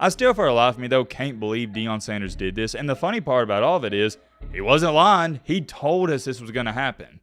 I still, for the life of me though, can't believe Deion Sanders did this, and the funny part about all of it is, he wasn't lying. He told us this was going to happen.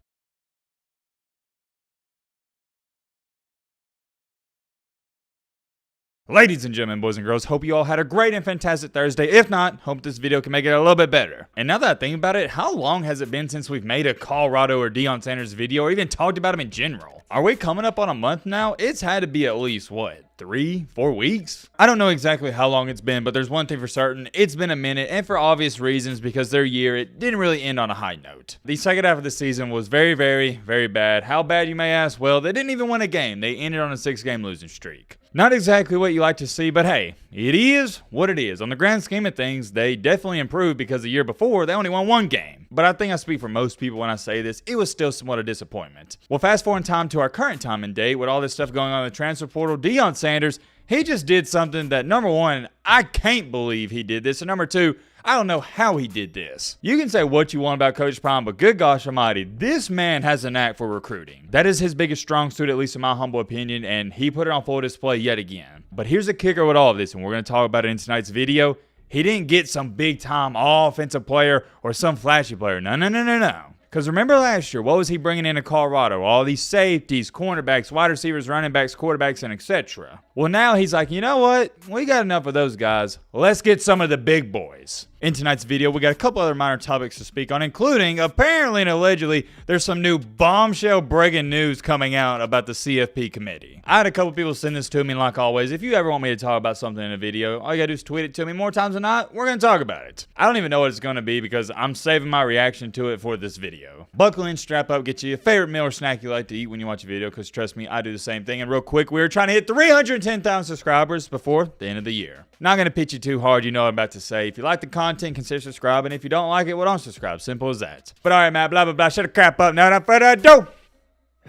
Ladies and gentlemen, boys and girls, hope you all had a great and fantastic Thursday. If not, hope this video can make it a little bit better. And now that I think about it, how long has it been since we've made a Colorado or Deion Sanders video or even talked about him in general? Are we coming up on a month now? It's had to be at least, what, 3-4 weeks? I don't know exactly how long it's been, but there's one thing for certain. It's been a minute, and for obvious reasons, because their year, it didn't really end on a high note. The second half of the season was very, very, very bad. How bad, you may ask? Well, they didn't even win a game. They ended on a 6-game losing streak. Not exactly what you like to see, but hey, it is what it is. On the grand scheme of things, they definitely improved because the year before, they only won 1 game. But I think I speak for most people when I say this, it was still somewhat a disappointment. Well, fast forward in time to our current time and date, with all this stuff going on in the transfer portal, Deion Sanders, he just did something that, number one, I can't believe he did this, and number two, I don't know how he did this. You can say what you want about Coach Prime, but good gosh almighty, this man has a knack for recruiting. That is his biggest strong suit, at least in my humble opinion, and he put it on full display yet again. But here's the kicker with all of this, and we're going to talk about it in tonight's video. He didn't get some big-time offensive player or some flashy player. No, no, no, no, no. Because remember last year, what was he bringing into Colorado? All these safeties, cornerbacks, wide receivers, running backs, quarterbacks, and etc. Well, now he's like, you know what? We got enough of those guys. Let's get some of the big boys. In tonight's video, we got a couple other minor topics to speak on, including, apparently and allegedly, there's some new bombshell breaking news coming out about the CFP committee. I had a couple people send this to me, and like always, if you ever want me to talk about something in a video, all you gotta do is tweet it to me. More times than not, we're gonna talk about it. I don't even know what it's gonna be because I'm saving my reaction to it for this video. Buckle in, strap up, get you your favorite meal or snack you like to eat when you watch a video, because trust me, I do the same thing. And real quick, we're trying to hit 310,000 subscribers before the end of the year. Not gonna pitch you too hard, you know what I'm about to say. If you like the content, consider subscribing. If you don't like it, well, don't subscribe. Simple as that. But alright, man, blah, blah, blah. Shut the crap up. Now, without further ado,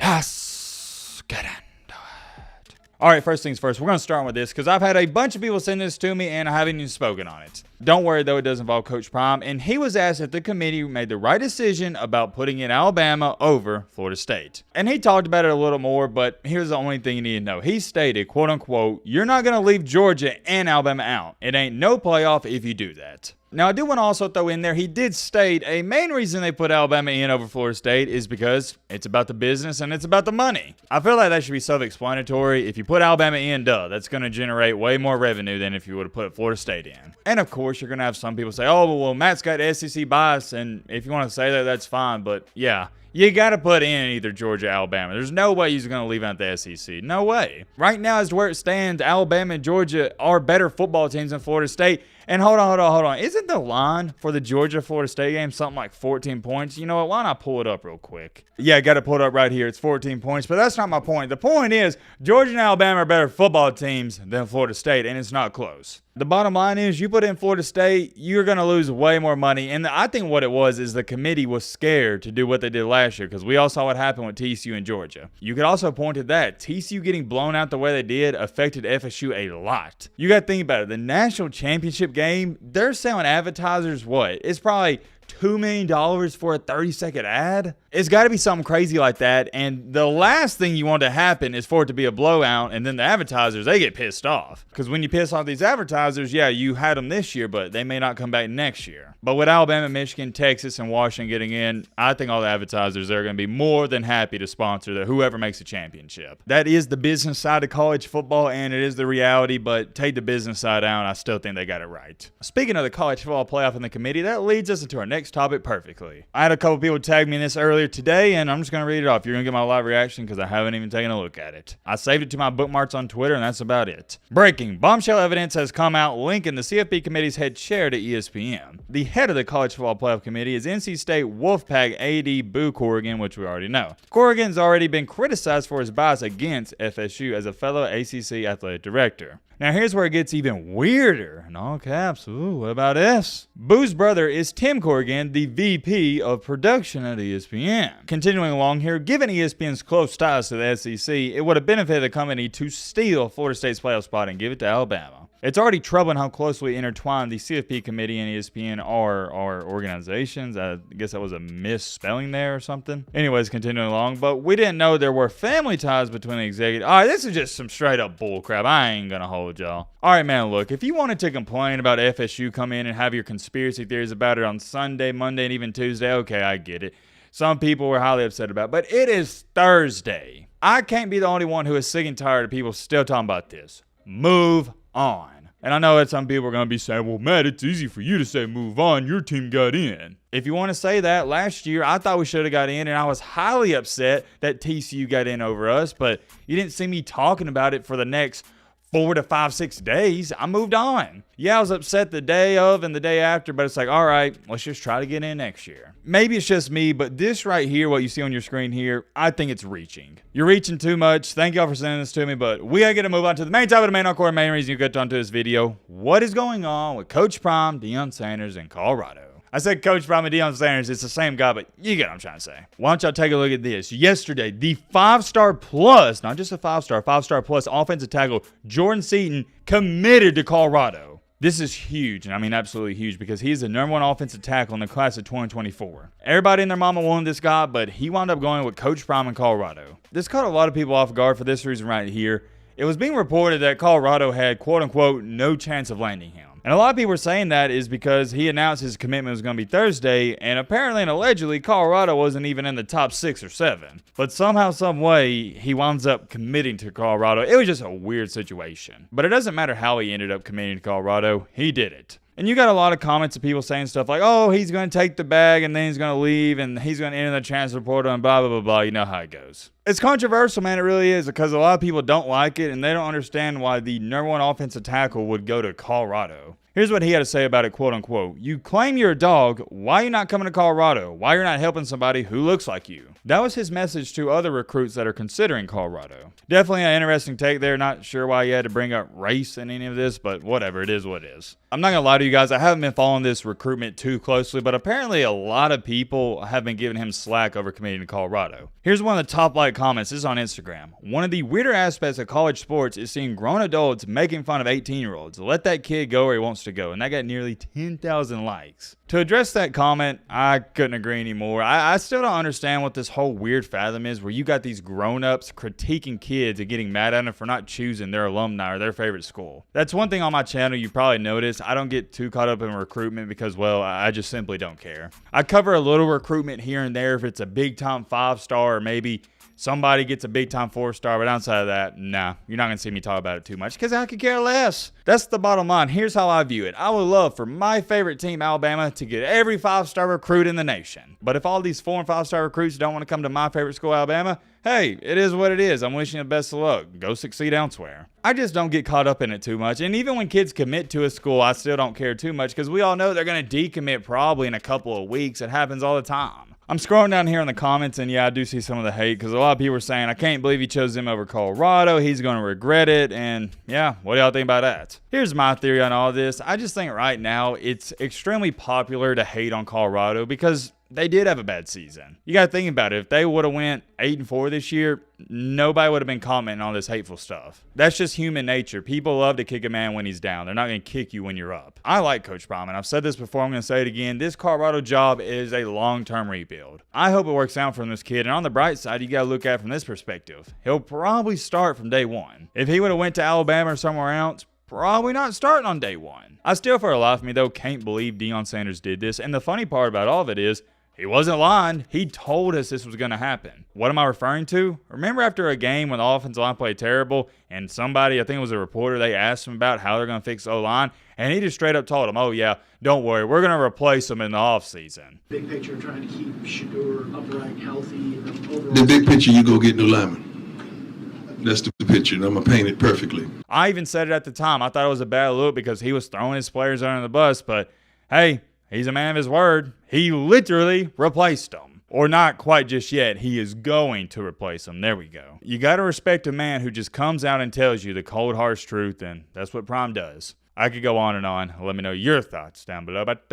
let's get into it. Alright, first things first, we're going to start with this because I've had a bunch of people send this to me and I haven't even spoken on it. Don't worry, though, it does involve Coach Prime, and he was asked if the committee made the right decision about putting in Alabama over Florida State. And he talked about it a little more, but here's the only thing you need to know. He stated, quote unquote, you're not going to leave Georgia and Alabama out. It ain't no playoff if you do that. Now, I do want to also throw in there, he did state a main reason they put Alabama in over Florida State is because it's about the business and it's about the money. I feel like that should be self-explanatory. If you put Alabama in, that's going to generate way more revenue than if you would have put Florida State in. And of course, you're going to have some people say, oh, well, Matt's got SEC bias, and if you want to say that, that's fine. But yeah, you got to put in either Georgia or Alabama. There's no way he's going to leave out the SEC. No way. Right now, as to where it stands, Alabama and Georgia are better football teams than Florida State. And hold on. Isn't the line for the Georgia-Florida State game something like 14 points? You know what? Why not pull it up real quick? Yeah, I got to pull it up right here. It's 14 points, but that's not my point. The point is, Georgia and Alabama are better football teams than Florida State, and it's not close. The bottom line is, you put in Florida State, you're going to lose way more money. And I think what it was is the committee was scared to do what they did last year, because we all saw what happened with TCU and Georgia. You could also point to that. TCU getting blown out the way they did affected FSU a lot. You got to think about it. The national championship game, they're selling advertisers what? It's probably $2 million for a 30-second ad? It's got to be something crazy like that, and the last thing you want to happen is for it to be a blowout, and then the advertisers, they get pissed off. Because when you piss off these advertisers, yeah, you had them this year, but they may not come back next year. But with Alabama, Michigan, Texas, and Washington getting in, I think all the advertisers are going to be more than happy to sponsor whoever makes the championship. That is the business side of college football, and it is the reality, but take the business side out, I still think they got it right. Speaking of the college football playoff and the committee, that leads us into our next topic perfectly. I had a couple people tag me in this earlier today, and I'm just going to read it off. You're going to get my live reaction because I haven't even taken a look at it. I saved it to my bookmarks on Twitter, and that's about it. Breaking. Bombshell evidence has come out linking the CFP committee's head chair to ESPN. The head of the college football playoff committee is NC State Wolfpack AD Boo Corrigan, which we already know. Corrigan's already been criticized for his bias against FSU as a fellow ACC athletic director. Now here's where it gets even weirder. In all caps, ooh, what about this? Boo's brother is Tim Corrigan, the VP of production at ESPN. Continuing along here, given ESPN's close ties to the SEC, it would have benefited the company to steal Florida State's playoff spot and give it to Alabama. It's already troubling how closely intertwined the CFP committee and ESPN are organizations. I guess that was a misspelling there or something. Anyways, continuing along, but we didn't know there were family ties between the executives. All right, this is just some straight up bullcrap. I ain't gonna hold y'all. All right, man, look, if you wanted to complain about FSU come in and have your conspiracy theories about it on Sunday, Monday, and even Tuesday, okay, I get it. Some people were highly upset about it, but it is Thursday. I can't be the only one who is sick and tired of people still talking about this. Move on. And I know that some people are going to be saying, well, Matt, it's easy for you to say move on. Your team got in. If you want to say that, last year I thought we should have got in, and I was highly upset that TCU got in over us, but you didn't see me talking about it for the next 4 to 5, 6 days. I moved on. Yeah, I was upset the day of and the day after, but it's like, all right, let's just try to get in next year. Maybe it's just me, but this right here, what you see on your screen here, I think it's reaching. You're reaching too much. Thank y'all for sending this to me, but we gotta get to move on to the main topic of the main encore, main reason you got onto this video. What is going on with Coach Prime, Deion Sanders, and Colorado? I said Coach Prime and Deion Sanders. It's the same guy, but you get what I'm trying to say. Why don't y'all take a look at this? Yesterday, the 5-star plus, not just a 5-star, 5-star plus offensive tackle, Jordan Seaton, committed to Colorado. This is huge, and I mean absolutely huge, because he's the #1 offensive tackle in the class of 2024. Everybody and their mama wanted this guy, but he wound up going with Coach Prime in Colorado. This caught a lot of people off guard for this reason right here. It was being reported that Colorado had, quote-unquote, no chance of landing him. And a lot of people were saying that is because he announced his commitment was going to be Thursday, and apparently and allegedly, Colorado wasn't even in the top 6 or 7. But somehow, some way, he winds up committing to Colorado. It was just a weird situation. But it doesn't matter how he ended up committing to Colorado. He did it. And you got a lot of comments of people saying stuff like, oh, he's going to take the bag and then he's going to leave and he's going to enter the transfer portal and blah, blah, blah, blah. You know how it goes. It's controversial, man. It really is, because a lot of people don't like it and they don't understand why the #1 offensive tackle would go to Colorado. Here's what he had to say about it, quote unquote. You claim you're a dog. Why are you not coming to Colorado? Why you're not helping somebody who looks like you? That was his message to other recruits that are considering Colorado. Definitely an interesting take there. Not sure why he had to bring up race in any of this, but whatever. It is what it is. I'm not going to lie to you guys. I haven't been following this recruitment too closely, but apparently a lot of people have been giving him slack over committing to Colorado. Here's one of the top like comments. This is on Instagram. One of the weirder aspects of college sports is seeing grown adults making fun of 18-year-olds. Let that kid go where he wants to go. And that got nearly 10,000 likes. To address that comment, I couldn't agree anymore. I still don't understand what this whole weird fathom is where you got these grown-ups critiquing kids and getting mad at them for not choosing their alumni or their favorite school. That's one thing on my channel you probably noticed. I don't get too caught up in recruitment because, well, I just simply don't care. I cover a little recruitment here and there if it's a big-time 5-star or maybe somebody gets a big-time 4-star, but outside of that, nah, you're not going to see me talk about it too much because I could care less. That's the bottom line. Here's how I view it. I would love for my favorite team, Alabama, to get every 5-star recruit in the nation. But if all these 4- and 5-star recruits don't want to come to my favorite school, Alabama, hey, it is what it is. I'm wishing you the best of luck. Go succeed elsewhere. I just don't get caught up in it too much. And even when kids commit to a school, I still don't care too much because we all know they're going to decommit probably in a couple of weeks. It happens all the time. I'm scrolling down here in the comments, and yeah, I do see some of the hate because a lot of people are saying, I can't believe he chose him over Colorado. He's going to regret it. And yeah, what do y'all think about that? Here's my theory on all this. I just think right now it's extremely popular to hate on Colorado because they did have a bad season. You got to think about it. If they would have went 8-4 this year, nobody would have been commenting on this hateful stuff. That's just human nature. People love to kick a man when he's down. They're not going to kick you when you're up. I like Coach Prime, and I've said this before. I'm going to say it again. This Colorado job is a long-term rebuild. I hope it works out for this kid. And on the bright side, you got to look at it from this perspective. He'll probably start from day one. If he would have went to Alabama or somewhere else, probably not starting on day one. I still, for a lot of me, though, can't believe Deion Sanders did this. And the funny part about all of it is, he wasn't lying. He told us this was going to happen. What am I referring to? Remember after a game when the offensive line played terrible and somebody, I think it was a reporter, they asked him about how they're going to fix O-line, and he just straight up told them, oh yeah, don't worry, we're going to replace them in the offseason. Big picture, trying to keep Shador upright, healthy. The big picture, you go get new linemen. That's the picture, and I'm going to paint it perfectly. I even said it at the time. I thought it was a bad look because he was throwing his players under the bus, but hey, he's a man of his word. He literally replaced them. Or not quite just yet. He is going to replace them. There we go. You got to respect a man who just comes out and tells you the cold, harsh truth, and that's what Prime does. I could go on and on. Let me know your thoughts down below. But